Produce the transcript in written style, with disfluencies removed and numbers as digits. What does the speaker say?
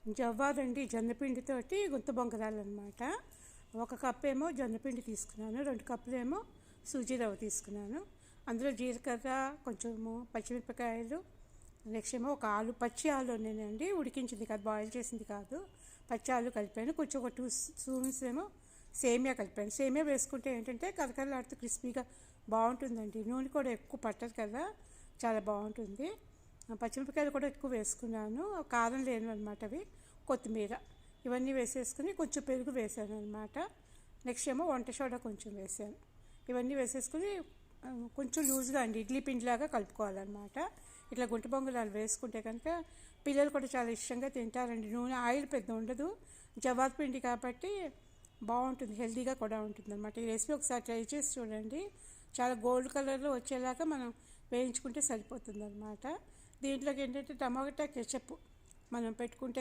జవ్వాదండి జొన్నపిండితోటి గుంత బొంగరాలు అనమాట. 1 కప్ ఏమో జొన్నపిండి తీసుకున్నాను, 2 కప్పులేమో సూజీ రవ్వ తీసుకున్నాను. అందులో జీలకర్ర, కొంచెము పచ్చిమిరపకాయలు, నెక్స్ట్ ఏమో ఒక ఆలు, పచ్చి ఆలు నేనండి, ఉడికించింది కాదు, బాయిల్ చేసింది కాదు, పచ్చి ఆలు కలిపాను. కొంచెం ఒక 2 స్పూన్స్ ఏమో సేమియా కలిపాను. సేమియా వేసుకుంటే ఏంటంటే కరకరలాడుతూ క్రిస్పీగా బాగుంటుందండి. నూనె కూడా ఎక్కువ పట్టదు కదా, చాలా బాగుంటుంది. పచ్చిమిరపకాయలు కూడా ఎక్కువ వేసుకున్నాను, కారం లేను అనమాట అవి. కొత్తిమీర ఇవన్నీ వేసేసుకుని కొంచెం పెరుగు వేసాను అనమాట. నెక్స్ట్ ఏమో వంట సోడా కొంచెం వేసాను. ఇవన్నీ వేసేసుకుని కొంచెం లూజ్గా అండి ఇడ్లీ పిండిలాగా కలుపుకోవాలన్నమాట. ఇట్లా గుంట బొంగరాలు వేసుకుంటే కనుక పిల్లలు కూడా చాలా ఇష్టంగా తింటారండి. నూనె ఆయిల్ పెద్ద ఉండదు, జవాద్ పిండి కాబట్టి బాగుంటుంది, హెల్తీగా కూడా ఉంటుంది అనమాట. ఈ రెసిపీ ఒకసారి ట్రై చేసి చూడండి. చాలా గోల్డ్ కలర్లో వచ్చేలాగా మనం వేయించుకుంటే సరిపోతుంది అనమాట. దీంట్లోకి ఏంటంటే టమాటా కెచప్ మనం పెట్టుకుంటే